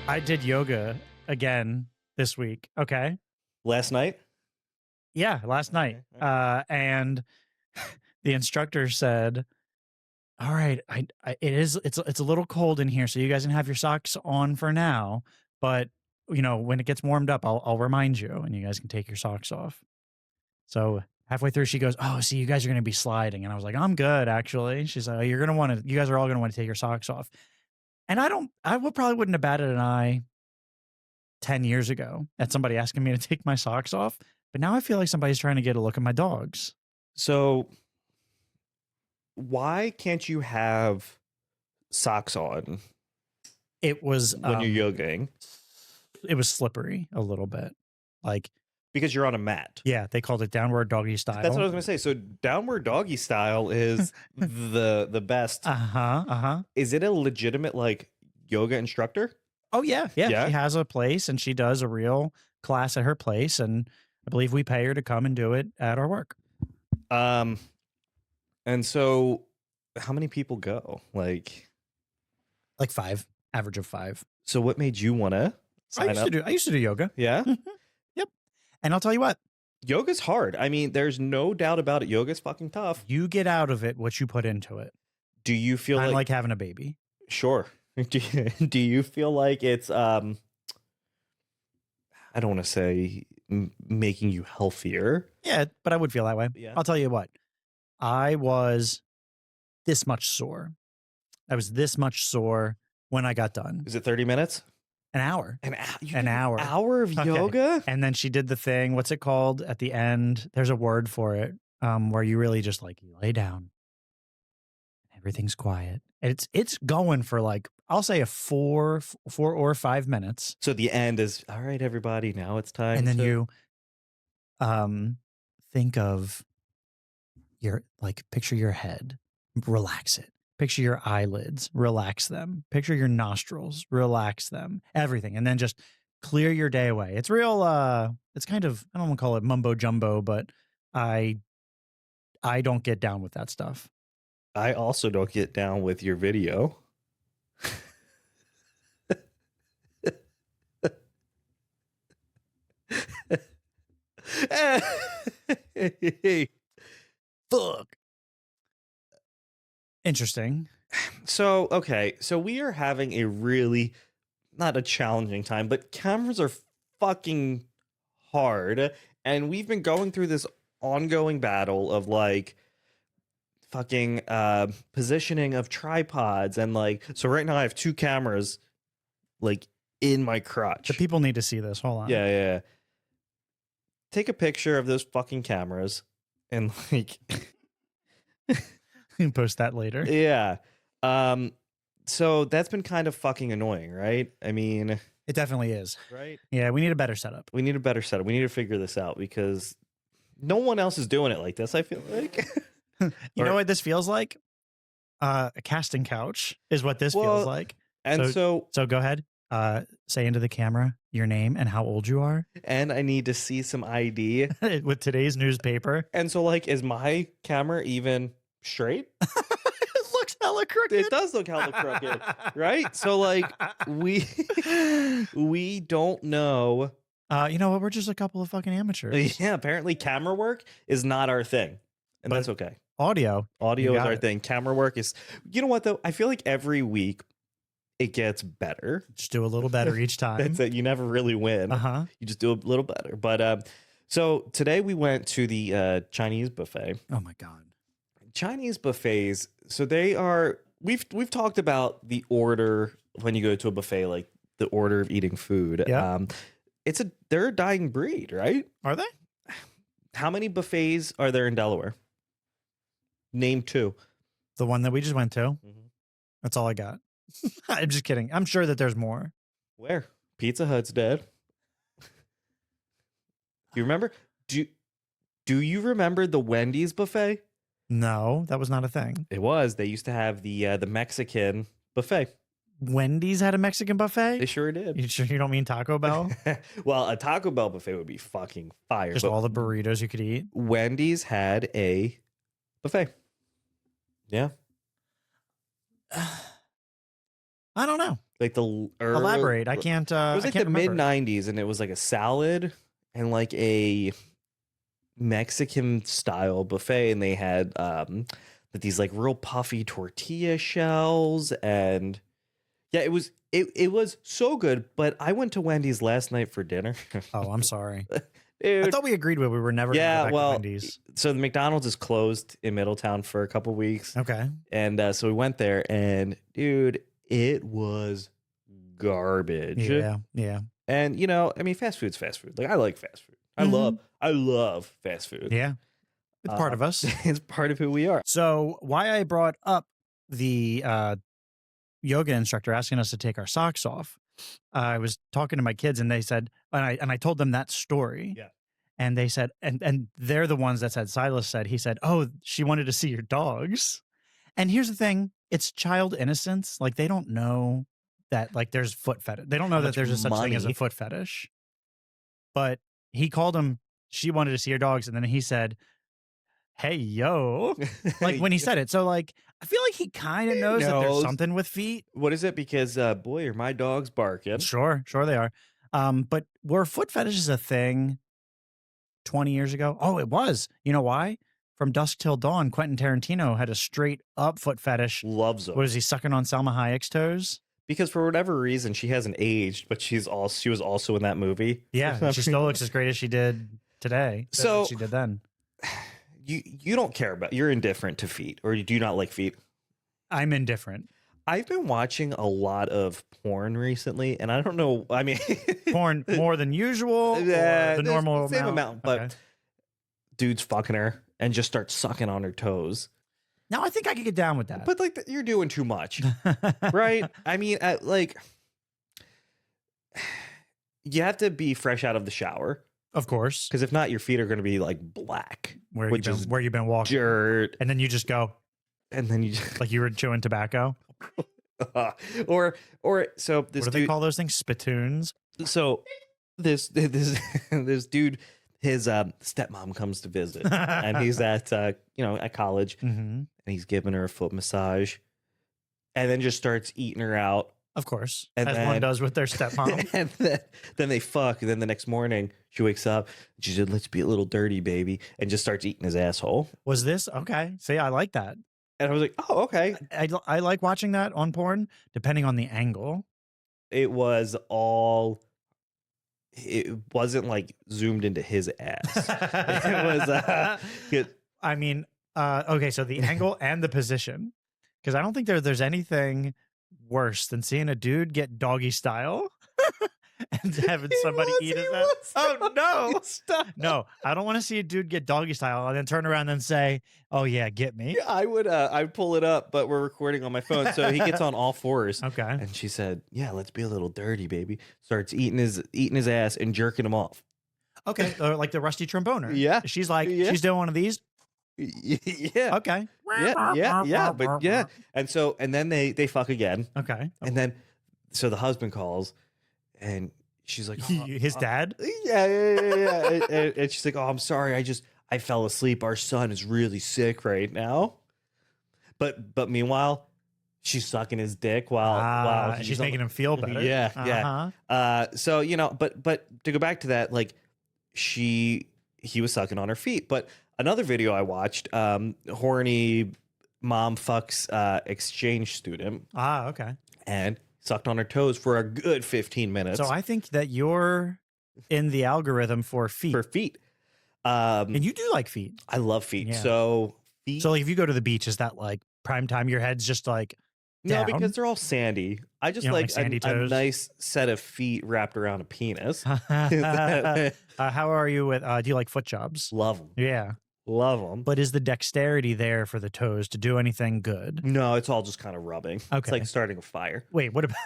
I did yoga again this week. Okay. Last night? Yeah, last night. And the instructor said, "All right, it's a little cold in here, so you guys can have your socks on for now. But when it gets warmed up, I'll remind you, and you guys can take your socks off." So halfway through, she goes, "Oh, see, you guys are going to be sliding," and I was like, "I'm good, actually." She's like, "Oh, you're going to want to. You guys are all going to want to take your socks off." And probably wouldn't have batted an eye 10 years ago at somebody asking me to take my socks off. But now I feel like somebody's trying to get a look at my dogs. So why can't you have socks on It was when you're yogaing? It was slippery a little bit. Like, because you're on a mat. Yeah, they called it downward doggy style. That's what I was going to say. So downward doggy style is the best. Is it a legitimate like yoga instructor? Oh yeah. She has a place and she does a real class at her place, and I believe we pay her to come and do it at our work. And so how many people go? Like 5, average of 5. So what made you want to sign up? I used to do yoga. Yeah. Yep. And I'll tell you what, yoga's hard. I mean, there's no doubt about it. Yoga's fucking tough. You get out of it what you put into it. Do you feel like having a baby? Sure. Do you feel like it's I don't want to say making you healthier? Yeah, but I would feel that way. Yeah. I'll tell you what. I was this much sore. I was this much sore when I got done. Is it 30 minutes? An hour. An hour. Hour of yoga? And then she did the thing, what's it called at the end? There's a word for it, where you really just you lay down. Everything's quiet. It's going for I'll say a 4 or 5 minutes. So the end is, all right, everybody, now it's time. And then you think of your picture your head, relax it. Picture your eyelids, relax them. Picture your nostrils, relax them. Everything. And then just clear your day away. It's real it's kind of, I don't want to call it mumbo jumbo, but I don't get down with that stuff. I also don't get down with your video. Fuck. Interesting. So, okay. So we are having a really, not a challenging time, but cameras are fucking hard. And we've been going through this ongoing battle of fucking positioning of tripods. And so right now I have 2 cameras in my crotch. The people need to see this. Hold on. Yeah. Take a picture of those fucking cameras and post that later. Yeah. So that's been kind of fucking annoying, right? I mean, it definitely is. Right? Yeah, we need a better setup. We need to figure this out because no one else is doing it like this, I feel like. You know what this feels like? A casting couch is what this feels like. And so go ahead. Say into the camera your name and how old you are. And I need to see some ID. With today's newspaper. And so is my camera even straight? It looks hella crooked. It does look hella crooked, right? So we don't know. You know what? We're just a couple of fucking amateurs. Yeah, apparently camera work is not our thing. And that's okay. Audio is our thing. Camera work is, you know what though? I feel like every week it gets better. Just do a little better each time. That's it. You never really win. You just do a little better. But so today we went to the Chinese buffet. Oh my God. Chinese buffets. So they are, we've talked about the order when you go to a buffet, the order of eating food. Yeah. They're a dying breed, right? Are they? How many buffets are there in Delaware? Name 2. The one that we just went to. That's all I got. I'm just kidding. I'm sure that there's more. Where? Pizza Hut's dead. You remember? Do you remember the Wendy's buffet? No, that was not a thing. It was. They used to have the Mexican buffet. Wendy's had a Mexican buffet? They sure did. You sure you don't mean Taco Bell? Well, a Taco Bell buffet would be fucking fire. Just all the burritos you could eat. Wendy's had a buffet. Yeah. I don't know. like the Elaborate. I can't. It was I like can't the mid remember. '90s, and it was like a salad and like a Mexican style buffet, and they had these like real puffy tortilla shells, and yeah, it was so good. But I went to Wendy's last night for dinner. Oh, I'm sorry. I Dude. thought we agreed we were never going to go Yeah, back to well, Wendy's. so the McDonald's is closed in Middletown for a couple weeks, Okay. and so we went there, and dude, it was garbage. Yeah. Yeah. And I mean, fast food's fast food. Like I like fast food. Mhm. I love fast food. Yeah. It's part of us. It's part of who we are. So why I brought up the yoga instructor asking us to take our socks off, I was talking to my kids and they said, and I told them that story. Yeah. And they said, and they're the ones that said, Silas said, he said, oh, she wanted to see your dogs. And here's the thing, it's child innocence. Like they don't know that like there's foot fetish. They don't know How that much there's a such thing as a money? foot fetish. But he called him, she wanted to see your dogs. And then he said, hey, yo, like when he said it. So like, I feel like he kind of knows that there's Knows. something with feet. What is it? Because boy, are my dogs barking. Sure they are. But were foot fetishes a thing 20 years ago? Oh, it was. You know why? From Dusk Till Dawn, Quentin Tarantino had a straight up foot fetish. Loves them. What is he sucking on Salma Hayek's toes? Because for whatever reason, she hasn't aged, but she was also in that movie. Yeah, she still looks as great as she did today. So- she did then. You don't care about. You're indifferent to feet, or you do not like feet. I'm indifferent. I've been watching a lot of porn recently, and I don't know. I mean, Porn more than usual. Or Yeah, the there's normal the same amount, but Okay. dude's fucking her and just starts sucking on her toes. No, I think I could get down with that. But like, you're doing too much, right? I mean, like, you have to be fresh out of the shower, Of course. because if not, your feet are going to be like black, Where which is you've been walking. dirt, And then you just go and then you just, like you were chewing tobacco. or so this What do they dude, call those things? Spittoons. so this dude, his stepmom comes to visit, and he's at at college, Mm-hmm. and he's giving her a foot massage, and then just starts eating her out. Of course. And as one then- does with their stepmom. And then they fuck, and then the next morning she wakes up and she said, "Let's be a little dirty, baby," and just starts eating his asshole. Was this okay? See, I like that. And I was like, "Oh, okay." I like watching that on porn, depending on the angle. It was all. It wasn't like zoomed into his ass. It was. I mean, okay, so the angle and the position, because I don't think there's anything worse than seeing a dude get doggy style and having somebody eat his ass. Oh no, Stop. no, I don't want to see a dude get doggy style and then turn around and say, "Oh yeah, get me." Yeah, I'd pull it up, but we're recording on my phone, so he gets on all fours. Okay. And she said, "Yeah, let's be a little dirty, baby." Starts eating his ass and jerking him off. Okay, like the rusty tromboner. Yeah. She's like, Yeah. she's doing one of these. Yeah. Okay. Yeah. But yeah. And then they fuck again. Okay. And then so the husband calls and she's like, His dad? Yeah. And she's like, "Oh, I'm sorry. I fell asleep. Our son is really sick right now." But meanwhile, she's sucking his dick while she's making him feel better. Yeah, yeah. Uh-huh. So but to go back to that, like he was sucking on her feet. But another video I watched, horny mom fucks exchange student Okay. and sucked on her toes for a good 15 minutes. So I think that you're in the algorithm for feet. for feet. And you do like feet. I love feet. Yeah. So feet. So like if you go to the beach, is that like prime time? Your head's just like no, down? because they're all sandy. I just You don't like like sandy a toes? nice set of feet wrapped around a penis. How are you with, do you like foot jobs? Love them. Yeah. Love them. But is the dexterity there for the toes to do anything good? No, it's all just kind of rubbing. It's Okay. like starting a fire. Wait, what about,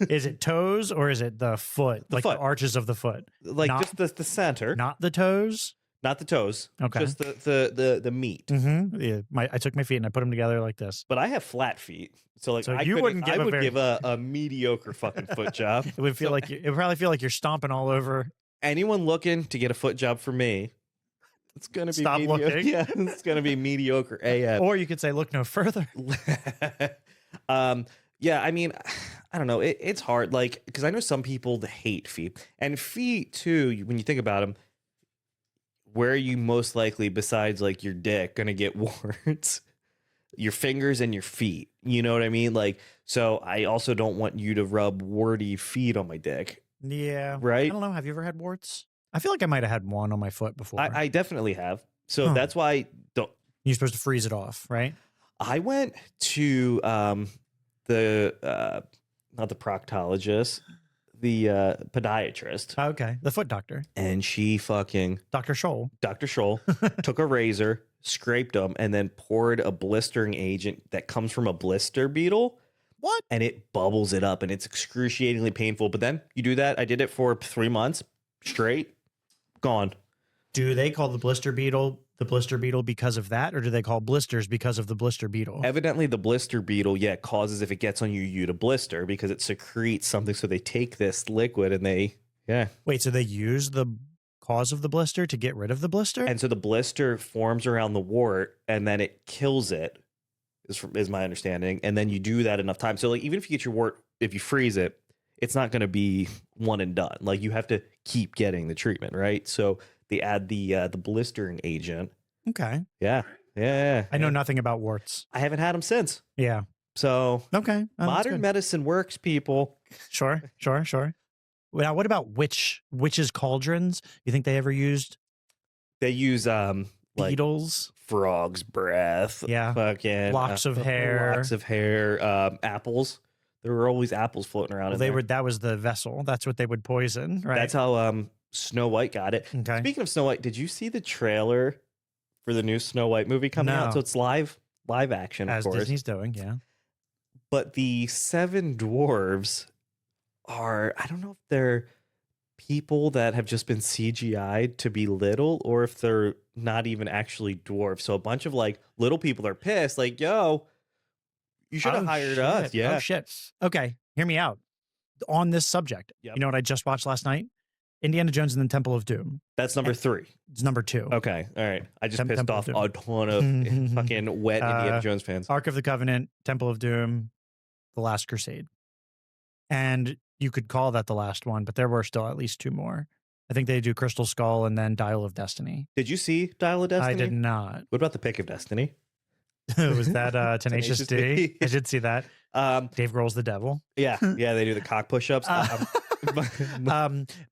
is it toes or is it the foot? Like foot. the arches of the foot? Like Not- just the center, Not the toes? not the toes. Okay. Just the meat. Mm-hmm. Yeah. I took my feet and I put them together like this. But I have flat feet. So like So I you wouldn't give I a would very- give a mediocre fucking foot job. It would feel like it would probably feel like you're stomping all over. Anyone looking to get a foot job from me, it's gonna be Stop mediocre. looking. Yeah, it's gonna be mediocre AF. Or you could say, look no further. Yeah, I mean, I don't know. It's hard, like, because I know some people that hate feet, and feet too. When you think about them, where are you most likely, besides like your dick, gonna get warts? Your fingers and your feet. You know what I mean? Like, so I also don't want you to rub warty feet on my dick, Yeah. I right? don't know. Have you ever had warts? I feel like I might have had one on my foot before. I definitely have. So Huh. that's why I don't. You're supposed to freeze it off, right? I went to the not the proctologist, the podiatrist, Okay. The foot doctor, and she fucking Dr. Scholl. Dr. Scholl took a razor, scraped them, and then poured a blistering agent that comes from a blister beetle. What? And it bubbles it up, and it's excruciatingly painful. But then you do that. I did it for 3 months straight. Gone. Do they call the blister beetle because of that, or do they call blisters because of the blister beetle? Evidently, the blister beetle, yeah, causes, if it gets on you to blister because it secretes something. So they take this liquid and they, yeah. Wait, so they use the cause of the blister to get rid of the blister? And so the blister forms around the wart, and then it kills it, is my understanding. And then you do that enough time. So like, even if you get your wart, if you freeze it, it's not going to be one and done. Like, you have to keep getting the treatment, right? So they add the blistering agent. Okay. Yeah. I know nothing about warts. I haven't had them since. Yeah. So Okay. Oh, that's modern good. medicine works, people. Sure. Now, what about witches' cauldrons? You think they ever used They use like beetles? frog's breath. Yeah. Fucking Locks of hair. Apples. There were always apples floating around. Well, that was the vessel. That's what they would poison, right? That's how Snow White got it. Okay. Speaking of Snow White, did you see the trailer for the new Snow White movie coming out? No. So it's live action, of As course. Disney's doing, yeah. But the 7 dwarves are, I don't know if they're people that have just been CGI'd to be little, or if they're not even actually dwarfs. So a bunch of like little people are pissed, like, yo, you should have hired us. Yeah. Oh, shit. Okay, hear me out. On this subject, Yep. you know what I just watched last night? Indiana Jones and the Temple of Doom. That's number 3. It's number 2. Okay. All right. I just pissed Temple off of a ton of fucking wet Indiana Jones fans. Ark of the Covenant, Temple of Doom, The Last Crusade. And you could call that the last one, but there were still at least 2 more. I think they do Crystal Skull and then Dial of Destiny. Did you see Dial of Destiny? I did not. What about the Pick of Destiny? Was that Tenacious D? D? I did see that. Dave Grohl's the devil. Yeah. They do the cock push-ups.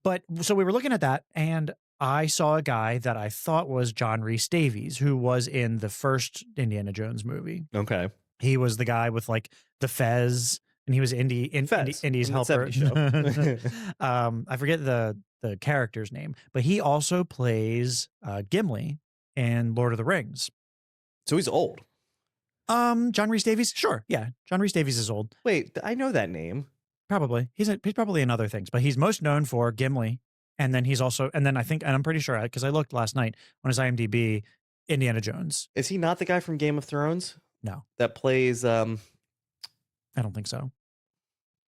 But so we were looking at that, and I saw a guy that I thought was John Rhys Davies, who was in the first Indiana Jones movie. Okay. He was the guy with like the fez, and he was Indy's from the helper. 70s show. I forget the character's name, but he also plays Gimli in Lord of the Rings. So he's old. John Rhys Davies, sure, yeah, John Rhys Davies is old. Wait, I know that name. Probably he's probably in other things, but he's most known for Gimli, and then I think, and I'm pretty sure because I looked last night on his IMDb, Indiana Jones. Is he not the guy from Game of Thrones? No, That plays I don't think so.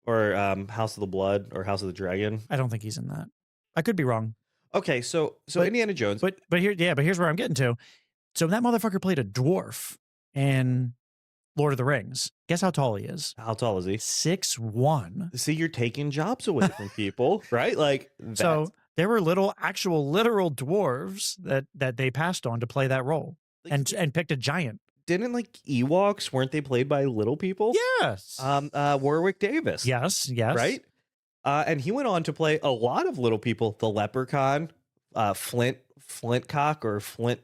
or House of the Blood or House of the Dragon. I don't think he's in that. I could be wrong. Okay, so Indiana Jones. But here's where I'm getting to. So that motherfucker played a dwarf in Lord of the Rings. Guess how tall he is? How tall is he? 6'1". See, you're taking jobs away from people, right? Like So there were actual literal dwarves that they passed on to play that role, like, and picked a giant. didn't like Ewoks, weren't they played by little people? Yes. Warwick Davis. Yes. Right? And he went on to play a lot of little people. The Leprechaun, Flintcock or Flint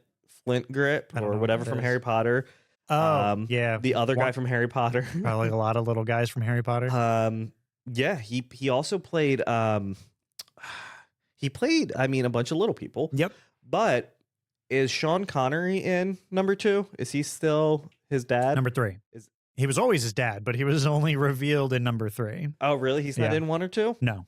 Grip I don't know or what whatever that from is. Harry Potter. Oh, yeah. The other guy from Harry Potter. Probably a lot of little guys from Harry Potter. Yeah, he also played I mean, a bunch of little people. Yep. But is Sean Connery in number 2? Is he still his dad? Number 3. He was always his dad, but he was only revealed in number 3. Oh, really? He's not Yeah. in 1 or 2? No.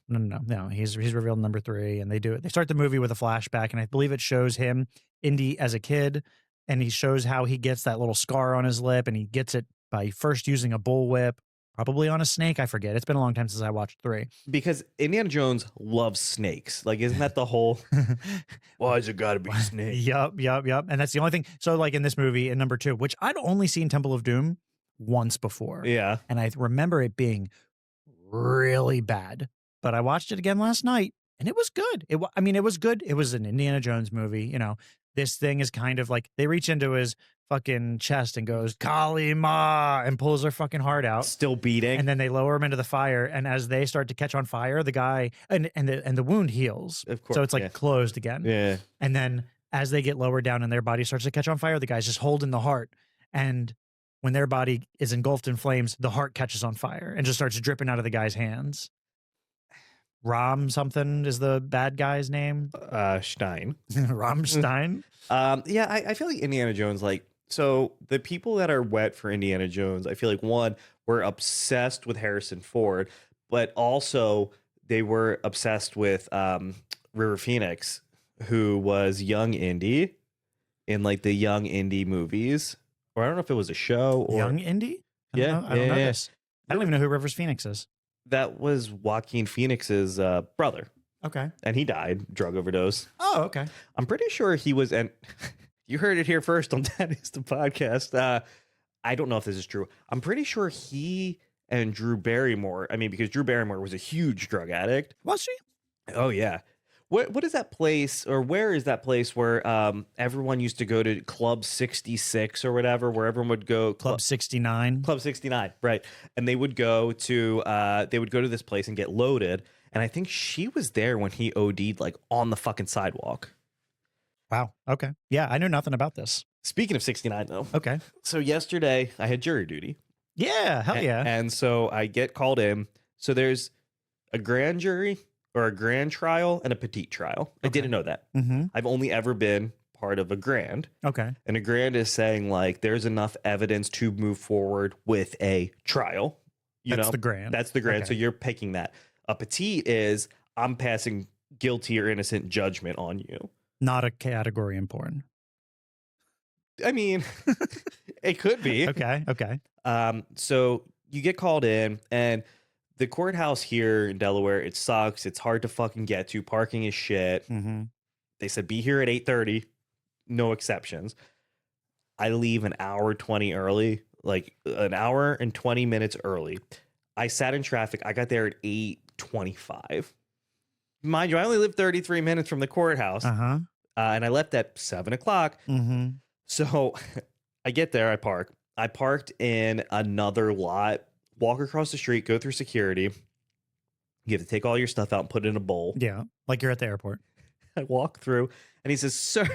He's revealed in number 3, and they start the movie with a flashback, and I believe it shows him, Indy, as a kid, and he shows how he gets that little scar on his lip, and he gets it by first using a bullwhip, probably on a snake. I forget. It's been a long time since I watched 3. Because Indiana Jones loves snakes. Like, isn't that the whole? Why's it got to be snake? Yup. And that's the only thing. So, like in this movie, in number 2, which I'd only seen Temple of Doom once before. Yeah. And I remember it being really bad. But I watched it again last night and it was good. I mean, it was good. It was an Indiana Jones movie. You know, this thing is kind of like they reach into his fucking chest and goes, Kali Ma, and pulls their fucking heart out. Still beating. And then they lower him into the fire. And as they start to catch on fire, the guy and the wound heals. Of course. So it's like closed again. Yeah. And then as they get lower down and their body starts to catch on fire, the guy's just holding the heart. And when their body is engulfed in flames, the heart catches on fire and just starts dripping out of the guy's hands. Ram something is the bad guy's name. Stein. Ram Stein. Yeah, I feel like Indiana Jones, like, so the people that are wet for Indiana Jones, I feel like one, were obsessed with Harrison Ford, but also they were obsessed with River Phoenix, who was young Indy in like the young Indy movies. Or I don't know if it was a show or Young Indy? I don't know this. I don't even know who Rivers Phoenix is. That was Joaquin Phoenix's brother. Okay. And he died, drug overdose. Oh, okay. I'm pretty sure he was, and you heard it here first on Daddies, the podcast. I don't know if this is true. I'm pretty sure he and Drew Barrymore, I mean, because Drew Barrymore was a huge drug addict. Was she? Oh, yeah. What is that place, or where is that place where everyone used to go to Club 66 or whatever, where everyone would go? Club 69. Club 69, right. And they would go to this place and get loaded. And I think she was there when he OD'd, like, on the fucking sidewalk. Wow. Okay. Yeah, I knew nothing about this. Speaking of 69, though. Okay. So yesterday, I had jury duty. Yeah, hell yeah. And so I get called in. So there's a grand jury, or a grand trial, and a petite trial. I didn't know that. Mm-hmm. I've only ever been part of a grand. Okay. And a grand is saying, like, there's enough evidence to move forward with a trial. That's the grand. That's the grand. Okay. So you're picking that. A petite is, I'm passing guilty or innocent judgment on you. Not a category in porn. I mean, it could be. Okay. Okay. So you get called in, and the courthouse here in Delaware, it sucks. It's hard to fucking get to. Parking is shit. Mm-hmm. They said be here at 8:30. No exceptions. I leave an hour 20 early, like an hour and 20 minutes early. I sat in traffic. I got there at 8:25. Mind you, I only live 33 minutes from the courthouse. Uh-huh. And I left at 7 o'clock. Mm-hmm. So I get there. I park. I parked in another lot. Walk across the street, go through security. You have to take all your stuff out and put it in a bowl. Yeah, like you're at the airport. I walk through, and he says, "Sir,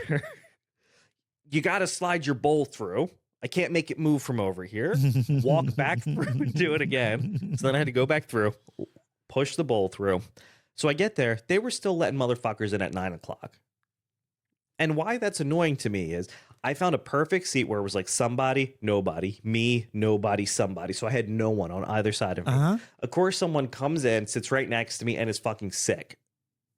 you got to slide your bowl through. I can't make it move from over here. Walk back through and do it again." So then I had to go back through, push the bowl through. So I get there. They were still letting motherfuckers in at 9 o'clock. And why that's annoying to me is I found a perfect seat where it was like somebody, nobody, me, nobody, somebody. So I had no one on either side of me. Uh-huh. Of course, someone comes in, sits right next to me, and is fucking sick.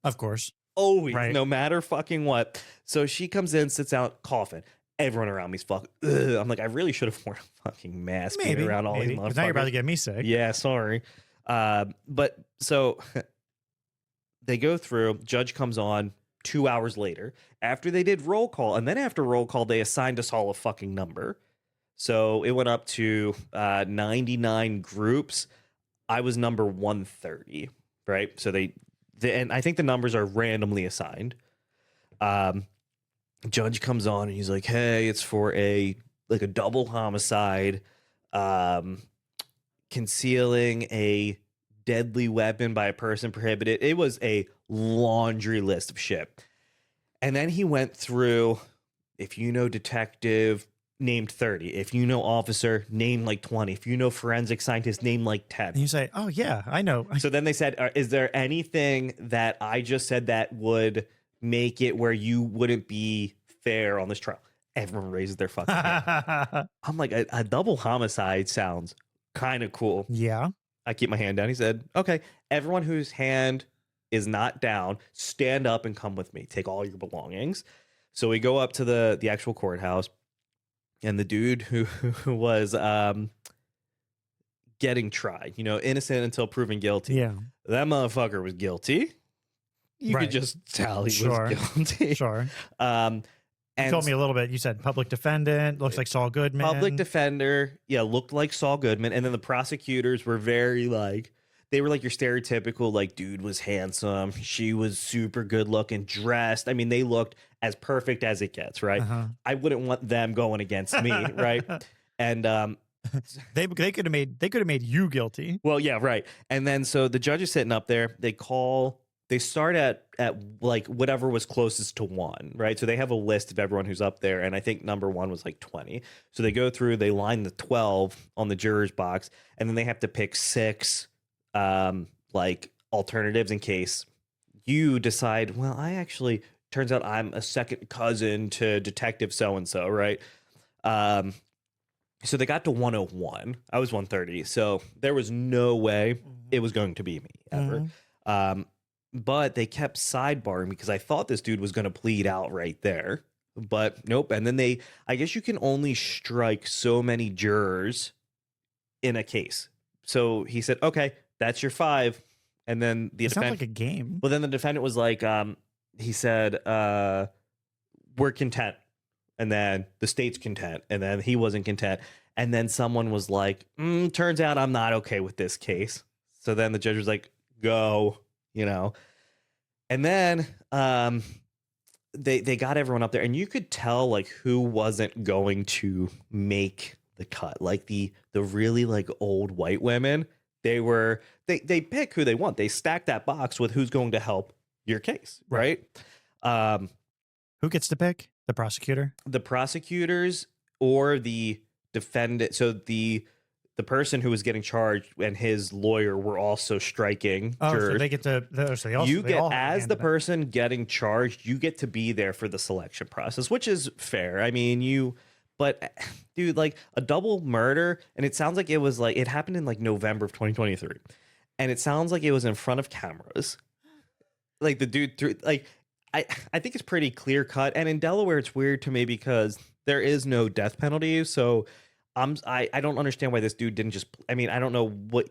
Of course. Always, Right. no matter fucking what. So she comes in, sits out, coughing. Everyone around me's fucking. Ugh. I'm like, I really should have worn a fucking mask being around all these motherfuckers. Because now you're about to get me sick. Yeah, sorry. But so they go through, judge comes on 2 hours later after they did roll call. And then after roll call, they assigned us all a fucking number. So it went up to 99 groups. I was number 130, right? So and I think the numbers are randomly assigned. Judge comes on and he's like, hey, it's for a double homicide, concealing a deadly weapon by a person prohibited. It was a laundry list of shit. And then he went through, if you know detective, named 30. If you know officer, name like 20. If you know forensic scientist, name like 10. And you say, oh, yeah, I know. So then they said, is there anything that I just said that would make it where you wouldn't be fair on this trial? Everyone raises their fucking hand. I'm like, a double homicide sounds kind of cool. Yeah. I keep my hand down. He said, okay, everyone whose hand is not down, stand up and come with me. Take all your belongings. So we go up to the actual courthouse, and the dude who was getting tried, innocent until proven guilty. Yeah. That motherfucker was guilty. You Right. could just tell he Sure. was guilty. Sure. And You told me a little bit. You said public defendant, looks like Saul Goodman. public defender, yeah, looked like Saul Goodman. And then the prosecutors were very they were like your stereotypical, like, dude was handsome, she was super good looking, dressed. I mean, they looked as perfect as it gets, right? Uh-huh. I wouldn't want them going against me, right? And They could have made you guilty. well, yeah, right. And then so the judge is sitting up there. They start at like whatever was closest to one, right? So they have a list of everyone who's up there, and I think number one was like 20. So they go through, they line the 12 on the jurors box, and then they have to pick six like alternatives in case you decide, well, I actually turns out I'm a second cousin to Detective so and so, right? So they got to 101. I was 130. So there was no way it was going to be me ever. But they kept sidebarring because I thought this dude was going to plead out right there. But nope. And then I guess you can only strike so many jurors in a case. So he said, okay, that's your 5. And then the It sounds defendant, like a game. well, then the defendant was like, he said, we're content. And then the state's content. And then he wasn't content. And then someone was like, turns out I'm not okay with this case. So then the judge was like, go, you know. And then they got everyone up there, and you could tell like who wasn't going to make the cut. Like the really like old white women, they pick who they want. They stack that box with who's going to help your case, right? Who gets to pick? The prosecutor? The prosecutors or the defendant. So the person who was getting charged and his lawyer were also striking jurors. So they get to. So they also, you they get, all have a as hand the in it. person getting charged, you get to be there for the selection process, which is fair. I mean, but dude, like a double murder, and it sounds like it happened in like November of 2023, and it sounds like it was in front of cameras. Like the dude threw, like, I think it's pretty clear cut. And in Delaware, it's weird to me because there is no death penalty. So I don't understand why this dude didn't just, I mean, I don't know what,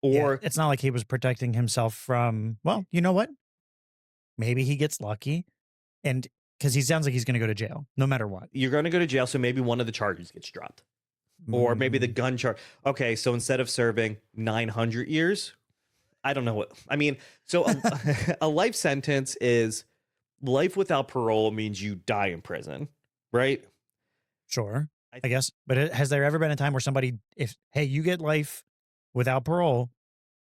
or it's not like he was protecting himself from, well, you know what? Maybe he gets lucky, and because he sounds like he's going to go to jail no matter what. you're going to go to jail. So maybe one of the charges gets dropped, or maybe the gun charge. Okay. So instead of serving 900 years, I don't know what, I mean, so a life sentence is life without parole means you die in prison, right? Sure, I guess. But has there ever been a time where somebody, hey, you get life without parole,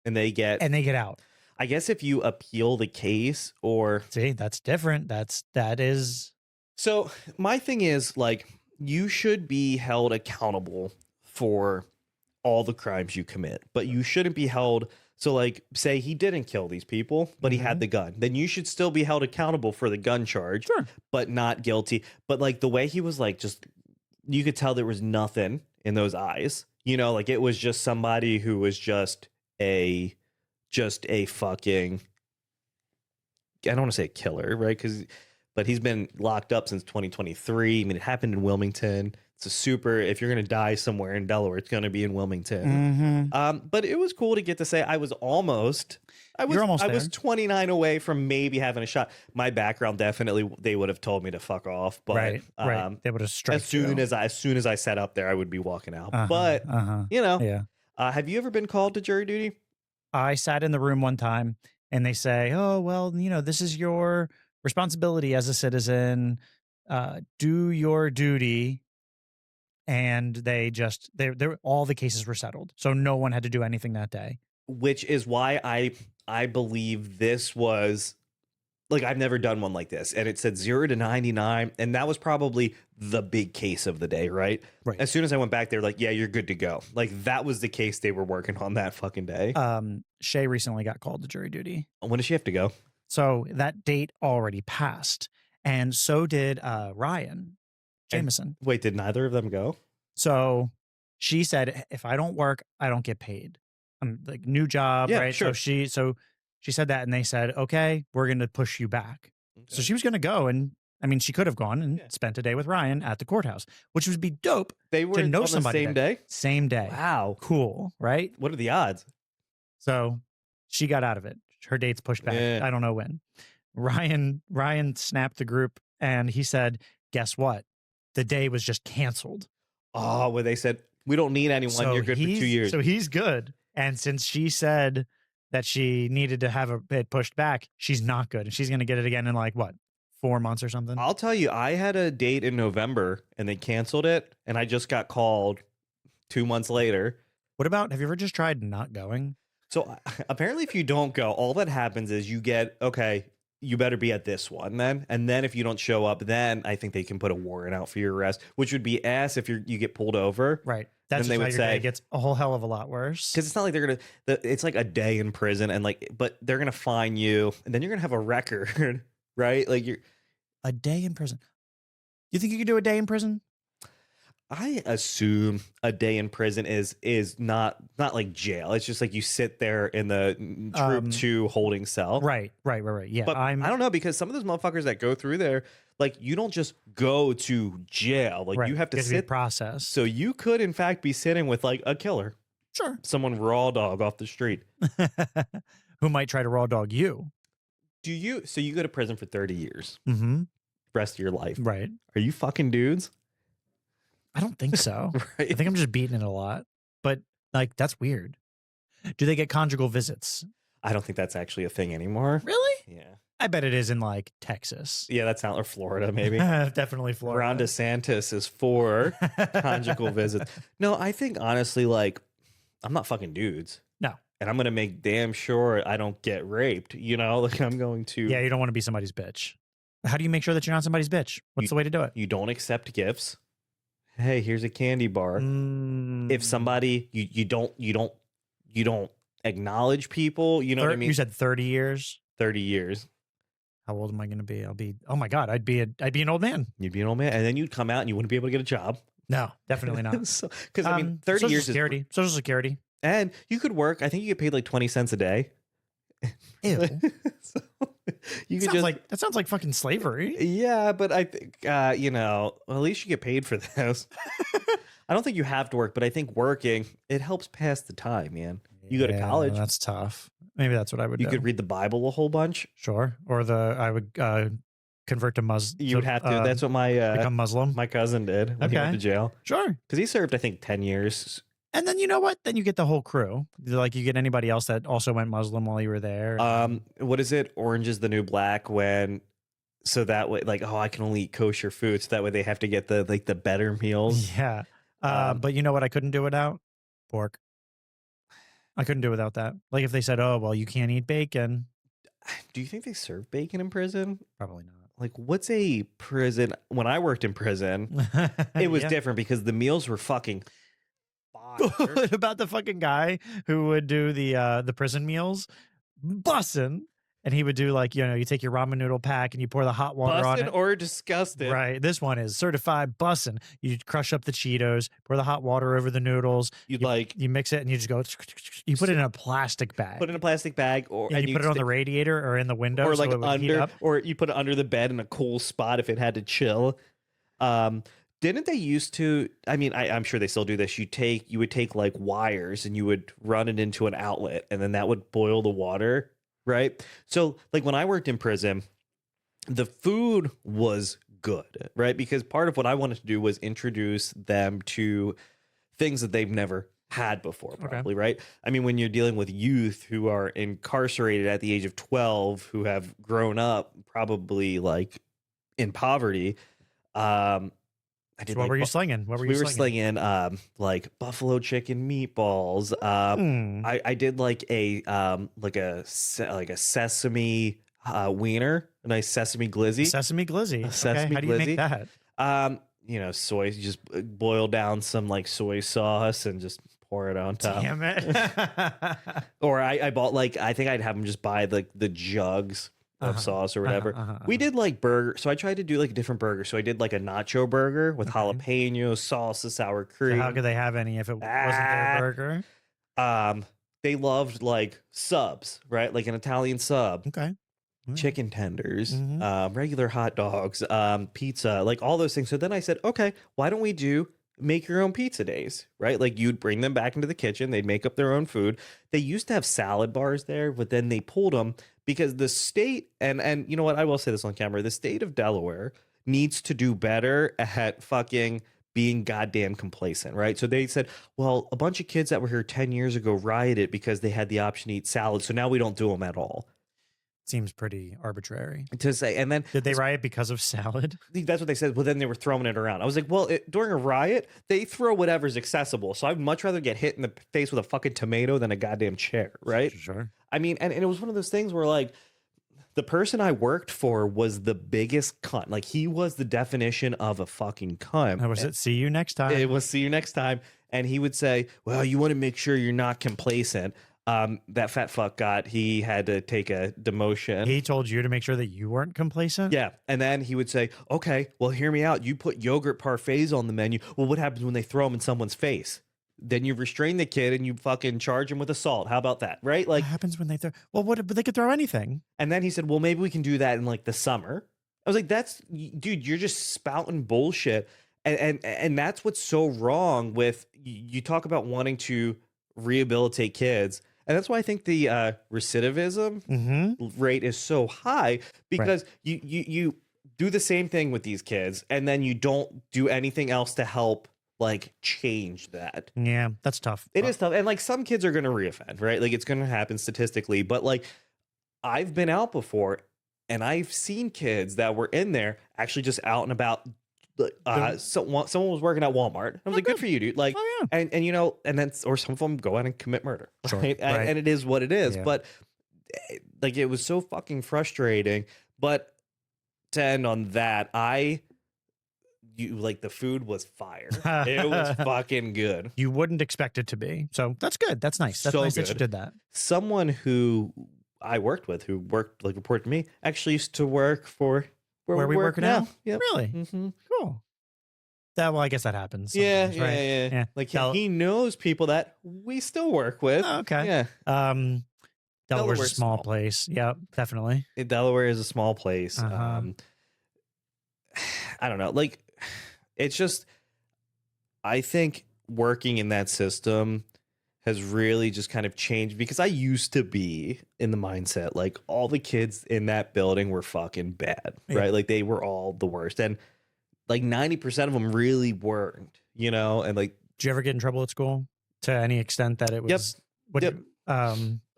and they get out? I guess if you appeal the case, or see, that's different. That is. So my thing is, like, you should be held accountable for all the crimes you commit, but you shouldn't be held. So, like, say he didn't kill these people, but he had the gun. Then you should still be held accountable for the gun charge, Sure, but not guilty. But like the way he was, like, just, you could tell there was nothing in those eyes. You know, like it was just somebody who was just a fucking, I don't want to say killer, right? But he's been locked up since 2023. I mean, it happened in Wilmington. It's if you're going to die somewhere in Delaware, it's going to be in Wilmington. But it was cool to get to say I was 29 away from maybe having a shot. My background, definitely, they would have told me to fuck off. But right. They would have struck as soon as I sat up there, I would be walking out. But yeah. Have you ever been called to jury duty? I sat in the room one time, and they say, "Oh, well, this is your responsibility as a citizen. Do your duty." And they all the cases were settled, so no one had to do anything that day. Which is why I believe this was, like, I've never done one like this, and it said 0 to 99, and that was probably the big case of the day, right? Right. As soon as I went back, they were like, "Yeah, you're good to go." Like that was the case they were working on that fucking day. Shay recently got called to jury duty. When does she have to go? So that date already passed, and so did Ryan Jameson. Wait, did neither of them go? So she said, if I don't work, I don't get paid. I'm like, new job, Yeah, right? sure. So she said that, and they said, okay, we're going to push you back. Okay. So she was going to go, and I mean, she could have gone and spent a day with Ryan at the courthouse, which would be dope. They were to know on somebody the same day? Same day. Wow. Cool, right? What are the odds? So she got out of it. Her date's pushed back. Yeah. I don't know when. Ryan snapped the group, and he said, guess what? The day was just canceled. Oh, where they said, we don't need anyone. You're good for 2 years. So he's good. And since she said that she needed to have it pushed back, she's not good. And she's going to get it again in like what, 4 months or something? I'll tell you, I had a date in November and they canceled it. And I just got called 2 months later. What about, have you ever just tried not going? So apparently if you don't go, all that happens is you get, okay, you better be at this one then. And then if you don't show up, then I think they can put a warrant out for your arrest, which would be ass if you get pulled over. Right. That's Then they just how would your day say- gets a whole hell of a lot worse. Because it's not like they're going to, it's like a day in prison and like, but they're going to fine you and then you're going to have a record, right? Like you're, A day in prison. You think you could do a day in prison? I assume a day in prison is not like jail. It's just like you sit there in the Troop 2 holding cell. Right. Yeah. But I don't know, because some of those motherfuckers that go through there, like you don't just go to jail. Like right. you have to be sit. processed. So you could in fact be sitting with like a killer, Sure. someone raw dog off the street. Who might try to raw dog you. So you go to prison for 30 years, Mm-hmm. rest of your life. Right. Are you fucking dudes? I don't think so. Right. I think I'm just beating it a lot. But like, that's weird. Do they get conjugal visits? I don't think that's actually a thing anymore. Really? Yeah. I bet it is in like Texas. Yeah, that's not, or Florida, maybe. Definitely Florida. Ron DeSantis is for conjugal visits. No, I think honestly, like, I'm not fucking dudes. No. And I'm going to make damn sure I don't get raped. You know, like I'm going to. Yeah, you don't want to be somebody's bitch. How do you make sure that you're not somebody's bitch? What's the way to do it? You don't accept gifts. Hey, here's a candy bar. If somebody, you don't acknowledge people, you know what I mean? You said 30 years. 30 years. How old am I going to be? I'll be, oh my God, I'd be an old man. You'd be an old man. And then you'd come out and you wouldn't be able to get a job. No, definitely not. Because I mean, 30 Social years Security. Social Security. And you could work. I think you get paid like 20 cents a day. Ew. So you could that sounds like fucking slavery. Yeah, but I think you know, at least you get paid for this. I don't think you have to work, but I think working, it helps pass the time, man. You go to college. That's tough. Maybe that's what I would do. You could read the Bible a whole bunch. Sure. Or I would convert to Muslim. You would have to. That's what become Muslim. my cousin did when he went to jail. Sure. Because he served, I think, 10 years. And then you know what? Then you get the whole crew. Like you get anybody else that also went Muslim while you were there. What is it? Orange is the new black. So that way, like, oh, I can only eat kosher food. So that way they have to get the better meals. Yeah. But you know what I couldn't do without? Pork. I couldn't do without that. Like if they said, oh, well, you can't eat bacon. Do you think they serve bacon in prison? Probably not. Like, what's a prison? When I worked in prison, it was different because the meals were fucking fire. What about the fucking guy who would do the prison meals? Bussin'. And he would do like, you know, you take your ramen noodle pack and you pour the hot water on Busted it. or disgusted. Right. This one is certified bussin'. You crush up the Cheetos, pour the hot water over the noodles. You mix it and you just go, you put it in a plastic bag. Put it in a plastic bag and you put it on the radiator or in the window. Or like so it would heat under, up. or you put it under the bed in a cool spot if it had to chill. Didn't they used to, I mean, I'm sure they still do this. You would take like wires and you would run it into an outlet and then that would boil the water. Right. So like when I worked in prison, the food was good. Right. Because part of what I wanted to do was introduce them to things that they've never had before. Probably. Okay. Right. I mean, when you're dealing with youth who are incarcerated at the age of 12, who have grown up probably like in poverty. So what were you slinging? We were slinging like buffalo chicken meatballs. I did like a sesame wiener, a nice sesame glizzy. Sesame glizzy. Sesame How do you make that? You know, soy. You just boil down some like soy sauce and just pour it on top. Damn it. Or I bought like, I think I'd have them just buy like the jugs of sauce or whatever. We did like burger. So I tried to do like a different burger. So I did like a nacho burger with jalapeno, salsa, sour cream. So how could they have any if it wasn't their burger? They loved like subs, right? Like an Italian sub. Okay. Chicken tenders, regular hot dogs, pizza, like all those things. So then I said, okay, why don't we make your own pizza days, right? Like you'd bring them back into the kitchen. They'd make up their own food. They used to have salad bars there, but then they pulled them because the state, and you know what? I will say this on camera. The state of Delaware needs to do better at fucking being goddamn complacent, right? So they said, well, a bunch of kids that were here 10 years ago rioted because they had the option to eat salad. So now we don't do them at all. Seems pretty arbitrary. To say, and then Did they riot because of salad? that's what they said. Well, then they were throwing it around. I was like, well, during a riot, they throw whatever's accessible. So I'd much rather get hit in the face with a fucking tomato than a goddamn chair, right? Sure. I mean, and it was one of those things where like the person I worked for was the biggest cunt. Like he was the definition of a fucking cunt. How was it? See you next time. It was see you next time. And he would say, well, you want to make sure you're not complacent. That fat fuck he had to take a demotion. He told you to make sure that you weren't complacent? Yeah. And then he would say, okay, well, hear me out. You put yogurt parfaits on the menu. Well, what happens when they throw them in someone's face? Then you restrain the kid and you fucking charge him with assault. How about that? Right? Like, what happens when they throw? Well, what? But they could throw anything. and then he said, well, maybe we can do that in like the summer. I was like, dude, you're just spouting bullshit. And that's what's so wrong with, you talk about wanting to rehabilitate kids. And that's why I think the recidivism rate is so high, because you do the same thing with these kids and then you don't do anything else to help like change that. Yeah, that's tough. It is tough. And like some kids are going to reoffend, right? Like it's going to happen statistically, but like I've been out before and I've seen kids that were in there actually just out and about. Someone was working at Walmart. I was like, good for you, dude. Like, oh, yeah. and you know, and then, or some of them go out and commit murder. Sure, Right? right. And it is what it is. Yeah. But like, it was so fucking frustrating. But to end on that, like the food was fire. It was fucking good. You wouldn't expect it to be. So that's good. That's nice. That's So nice that you good. did that. Someone who I worked with, who worked, like reported to me, actually used to work for Where we work now? Yep. Really? Mm-hmm. Cool. Well, I guess that happens. Yeah, sometimes, right? yeah. Like he knows people that we still work with. Oh, okay. Yeah. Delaware's a Delaware's small small. place. Yep, definitely. Delaware is a small place. Uh-huh. I don't know. Like, it's just, I think working in that system has really just kind of changed, because I used to be in the mindset like all the kids in that building were fucking bad, Yeah. right? Like they were all the worst. And like 90% of them really weren't, you know? And like, Did you ever get in trouble at school to any extent that it was? Yep.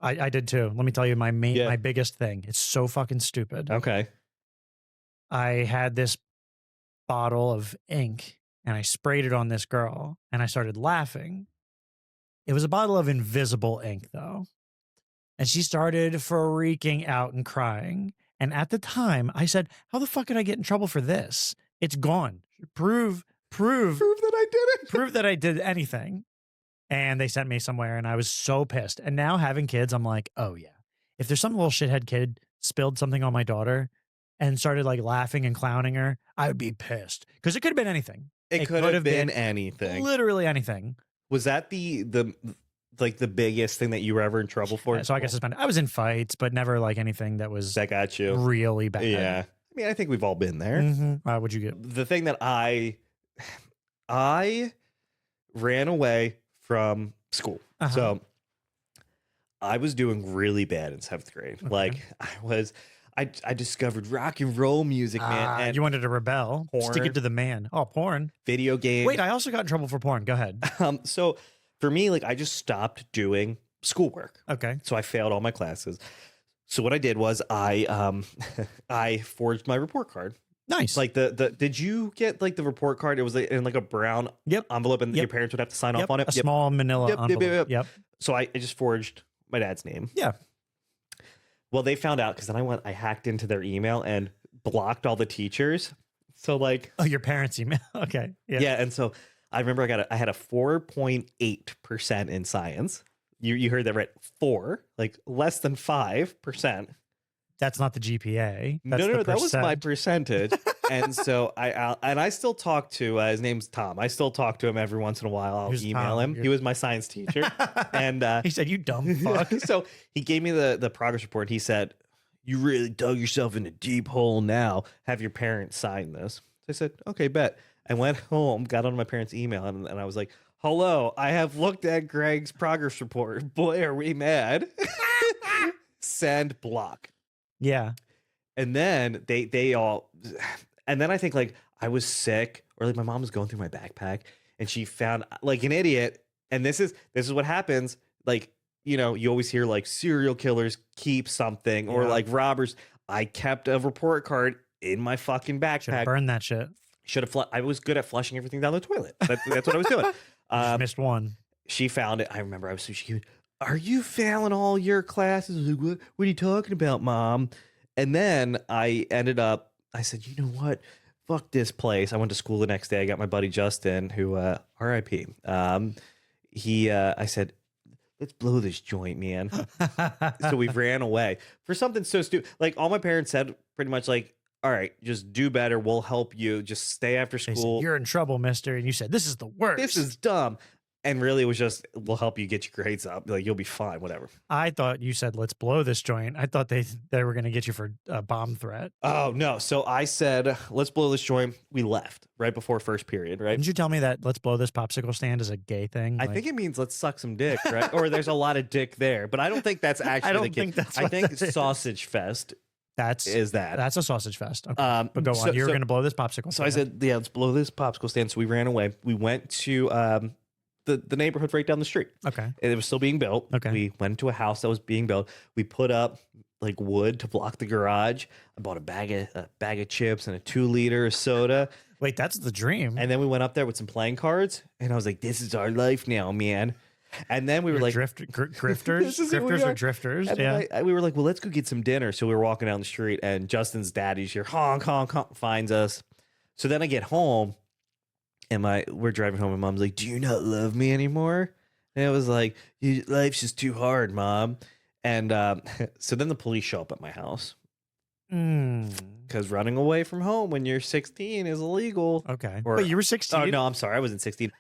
I did too. Let me tell you my Yeah. my biggest thing. It's so fucking stupid. okay. I had this bottle of ink and I sprayed it on this girl and I started laughing. It was a bottle of invisible ink though. And she started freaking out and crying. And at the time I said, how the fuck could I get in trouble for this? It's gone. Prove That I did it. prove that I did anything. And they sent me somewhere and I was so pissed. And now having kids, I'm like, oh yeah. If there's some little shithead kid spilled something on my daughter and started like laughing and clowning her, I would be pissed. Because it could have been anything. It could have been anything. Literally anything. Was that the like the biggest thing that you were ever in trouble for? Yeah, so I got suspended. I was in fights, but never like anything that was that got you. really bad. Yeah. I mean, I think we've all been there. What'd you get? The thing that I ran away from school. Uh-huh. So I was doing really bad in 7th grade. Okay. Like I discovered rock and roll music, man, and You wanted to rebel. Stick porn. it to the man. Oh, porn. video games. Wait, I also got in trouble for porn. Go ahead. So for me, like I just stopped doing schoolwork. Okay. So I failed all my classes. So what I did was I I forged my report card. Nice. Like the did you get like the report card? It was like in like a brown envelope, and Yep. your parents would have to sign Yep, off on it. a small manila Yep, yep, envelope. yep. So I just forged my dad's name. Yeah. Well, they found out because then I hacked into their email and blocked all the teachers. So like, Oh, your parents' email. Okay. yeah. And so I remember I had a 4.8% in science. You heard that right? 4, like less than 5%. That's not the GPA. That's No, the that was my percent. percentage. And so I still talk to his name's Tom. I still talk to him every once in a while. I'll Who's email Tom? him. He was my science teacher, and He said, you dumb fuck. so he gave me the progress report. He said, "You really dug yourself in a deep hole. Now have your parents sign this." So I said, "Okay, bet." I went home, got on my parents' email, and I was like, "Hello, I have looked at Greg's progress report. Boy, are we mad!" Send block. Yeah. And then they all, and then I think like I was sick or like my mom was going through my backpack and she found like an idiot. And this is what happens. Like, you know, you always hear like serial killers keep something or like robbers. I kept a report card in my fucking backpack. Burn that shit. Should have. I was good at flushing everything down the toilet. That's what I was doing. Just missed one. She found it. I remember I was so cute. Are you failing all your classes? I was like, what are you talking about, Mom? And then I said, you know what? Fuck this place. I went to school the next day. I got my buddy Justin, who R.I.P. I said, let's blow this joint, man. So we ran away for something so stupid. Like all my parents said pretty much like, all right, just do better. We'll help you. Just stay after school. Said, you're in trouble, mister. And you said, this is the worst. This is dumb. And really it was just, we'll help you get your grades up. Like you'll be fine, whatever. I thought you said, let's blow this joint. I thought they were going to get you for a bomb threat. Oh, no. So I said, let's blow this joint. We left right before first period, right? Didn't you tell me that let's blow this popsicle stand is a gay thing? I think it means let's suck some dick, right? Or there's a lot of dick there. But I don't think that's actually I don't the case. think that's I what think that is. Sausage Fest That's a sausage fest. Okay. But go on. You're going to blow this popsicle stand. So I said, yeah, let's blow this popsicle stand. So we ran away. We went to the neighborhood right down the street. Okay. And it was still being built. Okay. We went to a house that was being built. We put up like wood to block the garage. I bought a bag of chips and a 2-liter of soda. Wait, that's the dream. And then we went up there with some playing cards. And I was like, this is our life now, man. And then we were like, grifters, grifters or drifters. and Yeah. we were like, well, let's go get some dinner. So we were walking down the street and Justin's Daddies here, honk, honk, honk, finds us. So then I get home and we're driving home and Mom's like, do you not love me anymore? And it was like, life's just too hard, Mom. And so then the police show up at my house. Because running away from home when you're 16 is illegal. Okay. Or, Wait, you were 16? Oh, no, I'm sorry. I wasn't 16.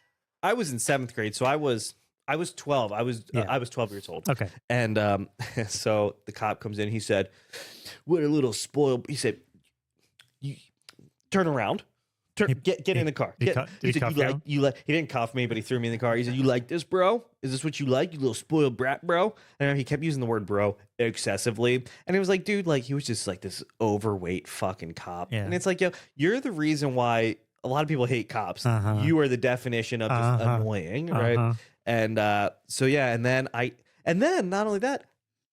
I was in 7th grade. So I was 12. I was 12 years old. Okay. And so the cop comes in. He said, what a little spoiled. He said, you turn around. Get in the car. Did he cuff you? He didn't cuff me, but he threw me in the car. He said, you like this, bro? Is this what you like? You little spoiled brat, bro? And he kept using the word bro excessively. And it was like, dude, like he was just like this overweight fucking cop. Yeah. And it's like, yo, you're the reason why a lot of people hate cops. You are the definition of just annoying, right? And so yeah, and then not only that,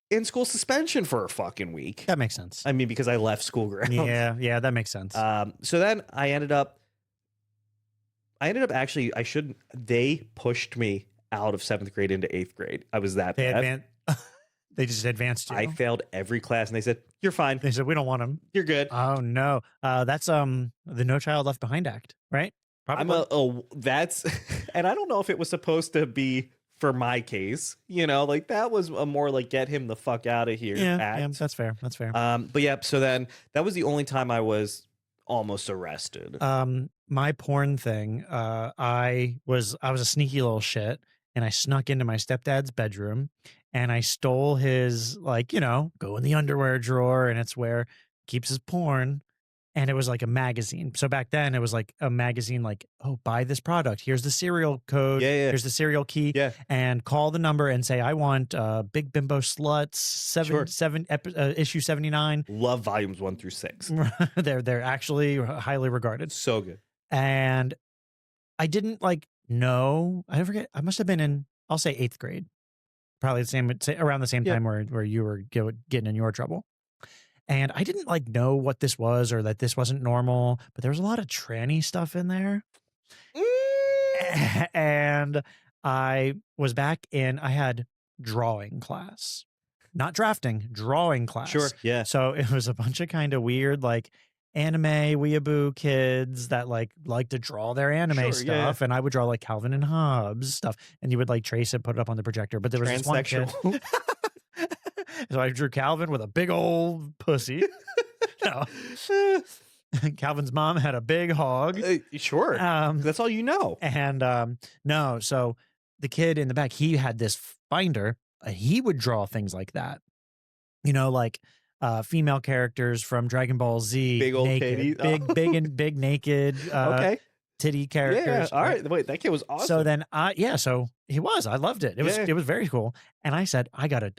in school suspension for a fucking week. That makes sense. I mean, because I left school grounds. Yeah, that makes sense. So then I ended up actually, they pushed me out of 7th grade into 8th grade. I was that bad. They just advanced you. I failed every class and they said, you're fine. They said, we don't want him. You're good. Oh no. That's the No Child Left Behind Act, right? Probably. That's, and I don't know if it was supposed to be for my case, you know, like that was a more like get him the fuck out of here. Yeah, that's fair. That's fair. But yeah, so then that was the only time I was almost arrested. My porn thing, I was a sneaky little shit and I snuck into my stepdad's bedroom and I stole his, like, you know, go in the underwear drawer and it's where he keeps his porn. And it was like a magazine. So back then it was like a magazine, like, oh, buy this product. Here's the serial code. Here's the serial key. And call the number and say, I want Big Bimbo Sluts, issue 79. Love volumes 1 through 6. They're actually highly regarded. So good. And I didn't like know. I forget. I must have been in, I'll say 8th grade. Probably around the same time where you were getting in your trouble. And I didn't like know what this was or that this wasn't normal, but there was a lot of tranny stuff in there. And I was back I had drawing class, not drafting, drawing class. Sure. Yeah. So it was a bunch of kind of weird, like anime weeaboo kids that like to draw their anime stuff. And I would draw like Calvin and Hobbes stuff. And you would like trace it, put it up on the projector. But there was this one kid. So I drew Calvin with a big old pussy. No. Calvin's mom had a big hog. Sure. That's all you know. And no, so the kid in the back, he had this binder. He would draw things like that. You know, like female characters from Dragon Ball Z. Big old naked, Katie. big naked. Okay. titty Yeah. characters. All right. Wait, that kid was awesome. So then, so he was. I loved it. Yeah. It was very cool. And I said, I gotta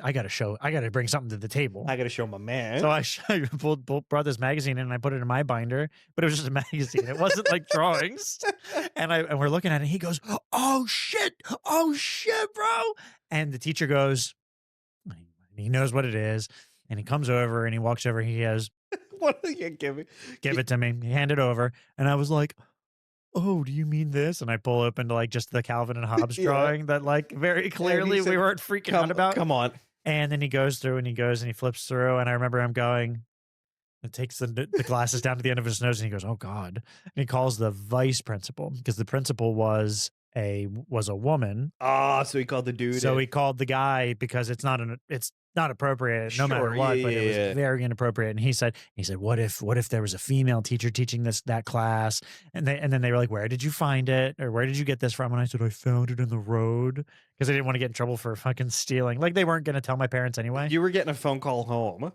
bring something to the table. I got to show my man. So I brought this magazine in and I put it in my binder, but it was just a magazine. It wasn't like drawings. And we're looking at it. And he goes, oh shit, bro. And the teacher goes, he knows what it is. And he comes over and he walks over. He goes, What are you giving? give it to me. He handed it over. And I was like, oh, do you mean this? And I pull open to like just the Calvin and Hobbes drawing that like very clearly said, we weren't freaking out about. Come on. And then he goes through and he flips through. And I remember him going, and takes the glasses down to the end of his nose and he goes, oh God. And he calls the vice principal because the principal was a woman. Ah, so he called the dude. So he called the guy because it's not appropriate no matter what, but it was very inappropriate. And he said, what if there was a female teacher teaching that class? And then they were like, where did you find it? Or where did you get this from? And I said, I found it in the road because I didn't want to get in trouble for fucking stealing. Like they weren't going to tell my parents anyway. You were getting a phone call home.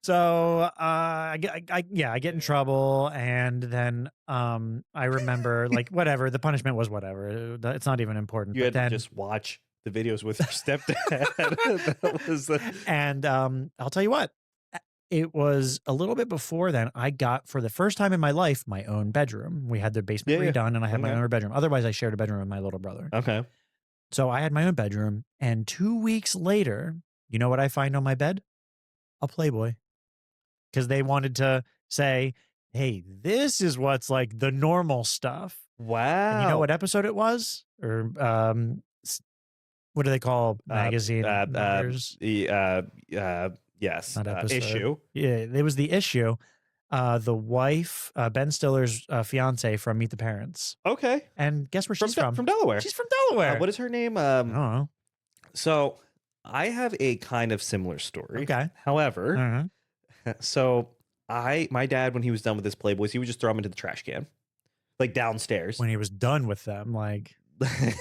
So I get in trouble, and then I remember like whatever the punishment was, whatever. It's not even important. You but had then, to just watch the videos with your stepdad. That was and I'll tell you what, it was a little bit before then. I got for the first time in my life my own bedroom. We had the basement redone, and I had my own bedroom. Otherwise, I shared a bedroom with my little brother. Okay. So I had my own bedroom, and 2 weeks later, you know what I find on my bed? A Playboy. Because they wanted to say, hey, this is what's like the normal stuff. Wow. And you know what episode it was? Or what do they call magazine numbers? Yes. Not episode. Issue. Yeah, it was the issue. The wife, Ben Stiller's fiance from Meet the Parents. Okay. And guess where she's from? From Delaware. She's from Delaware. What is her name? I don't know. So I have a kind of similar story. Okay. However, so my dad, when he was done with his Playboys, he would just throw them into the trash can, like downstairs. When he was done with them, like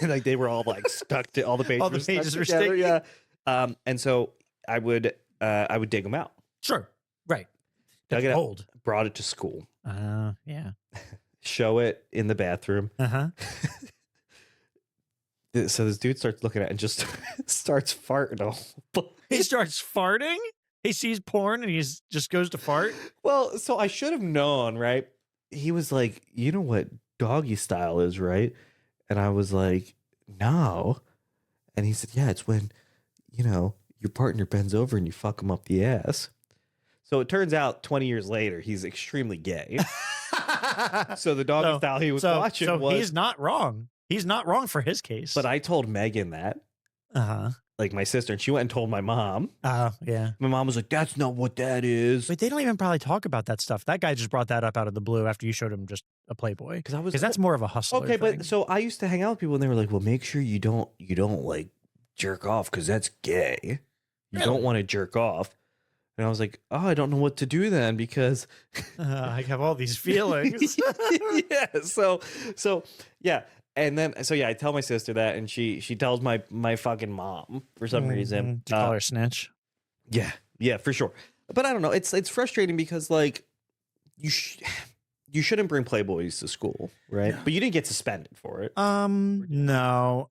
like they were all like stuck to all the pages. all the pages were together, sticky. Yeah. And so I would dig them out. Sure. Right. Dug it Old. out, brought it to school. Yeah. Show it in the bathroom. So this dude starts looking at it and just starts farting. He starts farting? He sees porn and he just goes to fart? Well, so I should have known, right? He was like, you know what doggy style is, right? And I was like, no. And he said, yeah, it's when, your partner bends over and you fuck him up the ass. So it turns out 20 years later, he's extremely gay. So the doggy style he was watching was... he's not wrong. He's not wrong for his case. But I told Megan that. Like my sister, and she went and told my mom. Yeah. My mom was like, that's not what that is. But they don't even probably talk about that stuff. That guy just brought that up out of the blue after you showed him just a Playboy. Because that's more of a hustler Okay, thing. but so I used to hang out with people and they were like, well, make sure you don't like jerk off because that's gay. You don't want to jerk off. And I was like, oh, I don't know what to do then because I have all these feelings. Yeah. So yeah. And then, I tell my sister that, and she tells my fucking mom for some reason. To call her snitch. Yeah, for sure. But I don't know. It's frustrating because like you shouldn't bring Playboys to school, right? No. But you didn't get suspended for it. No.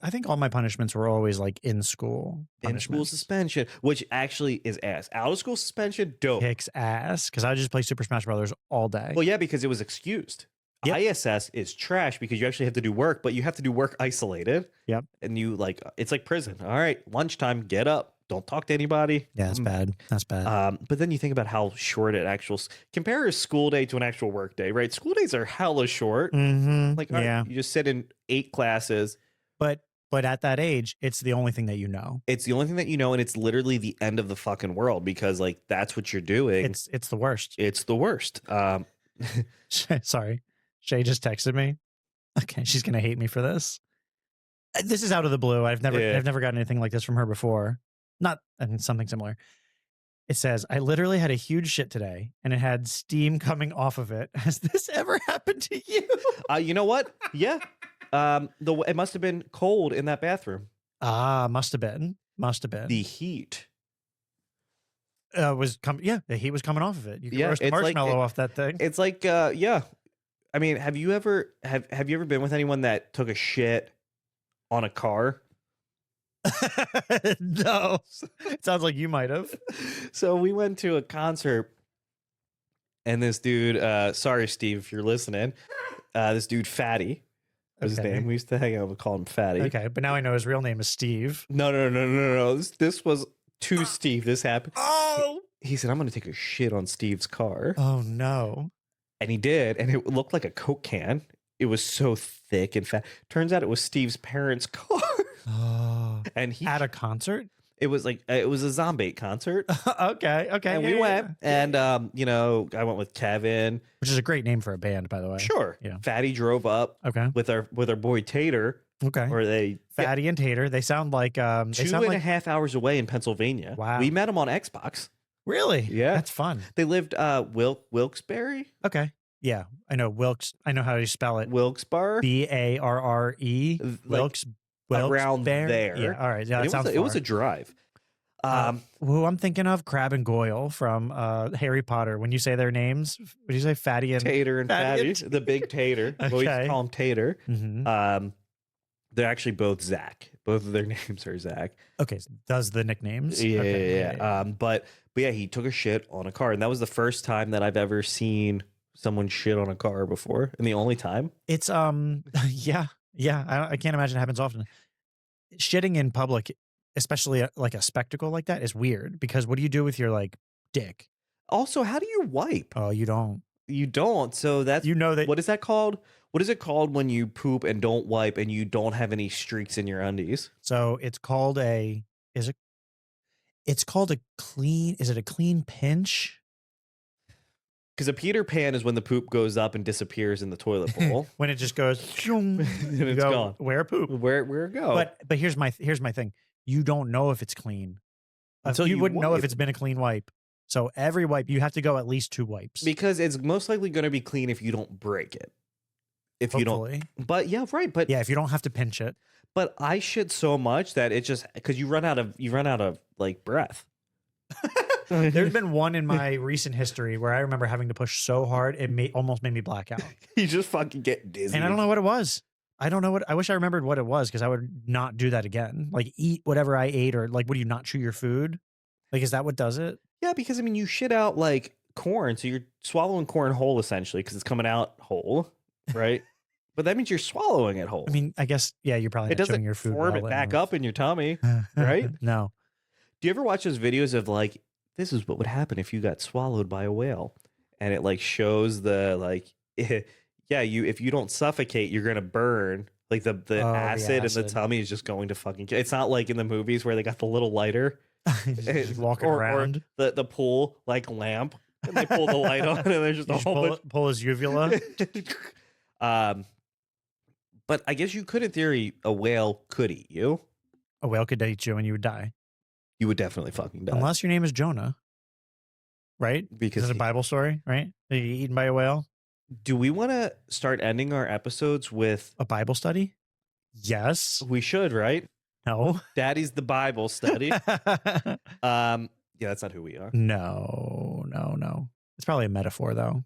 I think all my punishments were always like in school. In school suspension, which actually is ass. Out of school suspension, dope. Kicks ass because I just play Super Smash Brothers all day. Well, yeah, because it was excused. Yep. ISS is trash because you actually have to do work, but you have to do work isolated. Yep. And it's like prison. All right, lunchtime, get up. Don't talk to anybody. Yeah, that's bad. That's bad. But then you think about how short compare a school day to an actual work day, right? School days are hella short. Like, right, you just sit in 8 classes. But at that age, it's the only thing that you know. It's the only thing that you know, and it's literally the end of the fucking world because like that's what you're doing. It's the worst. It's the worst. Sorry. Shay just texted me. Okay, she's gonna hate me for this. This is out of the blue. I've never gotten anything like this from her before. Something similar. It says, I literally had a huge shit today and it had steam coming off of it. Has this ever happened to you? You know what? Yeah. It must have been cold in that bathroom. Must have been. The heat. The heat was coming off of it. You could roast a marshmallow off that thing. It's like, yeah. I mean, have you ever been with anyone that took a shit on a car? No. It sounds like you might have. So we went to a concert, and this dude, sorry Steve if you're listening, this dude Fatty was his name. We used to hang out and call him Fatty. Okay, but now I know his real name is Steve. No. This was to Steve. This happened. Oh! He said, I'm going to take a shit on Steve's car. Oh, no. And he did, and it looked like a Coke can. It was so thick and fat. Turns out it was Steve's parents' car. Oh. And he at a concert? It was like it was a zombie concert. Okay. And we went, and you know, I went with Kevin, which is a great name for a band, by the way. Sure. Yeah. Fatty drove up. Okay. With our boy Tater. Okay. Or they Fatty and Tater. They sound like two and a half hours away in Pennsylvania. Wow. We met them on Xbox. Really? Yeah. That's fun. They lived Wilkes-Barre. Okay. Yeah, I know Wilkes. I know how you spell it. Wilkes-Barre. Barre. Wilkes. Around there. Yeah. All right. Yeah, it was a drive. Who I'm thinking of, Crab and Goyle from Harry Potter. When you say their names, would you say Fatty and Tater and Fatty? The big Tater. Okay. We used to call him Tater. Mm-hmm. They're actually both Zach. Both of their names are Zach. Okay, does the nicknames? Yeah, okay. yeah. But yeah, he took a shit on a car, and that was the first time that I've ever seen someone shit on a car before, and the only time. It's yeah. I can't imagine it happens often. Shitting in public, especially like a spectacle like that, is weird because what do you do with your like dick? Also, how do you wipe? Oh, you don't. You don't. So that's that. What is that called? What is it called when you poop and don't wipe and you don't have any streaks in your undies? So it's called It's called a clean. Is it a clean pinch? Because a Peter Pan is when the poop goes up and disappears in the toilet bowl. When it just goes, and it's gone. Where poop? Where it go? But here's my thing. You don't know if it's clean. Until you you wouldn't know wipe. if it's been a clean wipe. So every wipe, you have to go at least 2 wipes. Because it's most likely going to be clean if you don't break it. If Hopefully. you don't. But yeah, right. But yeah, if you don't have to pinch it. But I shit so much that it just because you run out of like breath. There's been one in my recent history where I remember having to push so hard it almost made me black out. You just fucking get dizzy. And I don't know what it was. I wish I remembered what it was because I would not do that again. Like eat whatever I ate or like would you not chew your food? Like is that what does it? Yeah, because I mean you shit out like corn, so you're swallowing corn whole essentially because it's coming out whole, right? But that means you're swallowing it whole. I mean, I guess yeah, you're probably it not chewing doesn't your food. form it back up in your tummy, right? No. Do you ever watch those videos of like this is what would happen if you got swallowed by a whale, and it like shows the like yeah if you don't suffocate you're gonna burn. Like the acid in the tummy is just going to fucking kill. It's not like in the movies where they got the little lighter. Just walking around. Or the pool like lamp and they pull the light on and there's just a whole pull his uvula. But I guess you could in theory a whale could eat you. A whale could eat you and you would die. You would definitely fucking die. Unless your name is Jonah. Right? Because it's a Bible story, right? Are you eaten by a whale? Do we want to start ending our episodes with a Bible study? Yes. We should, right? No. Daddy's the Bible study. Yeah, that's not who we are. No. It's probably a metaphor though.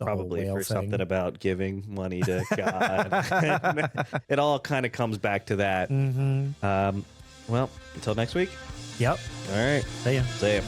Probably for something about giving money to God. It all kind of comes back to that. Mm-hmm. Well, until next week. Yep. All right. See ya. See ya.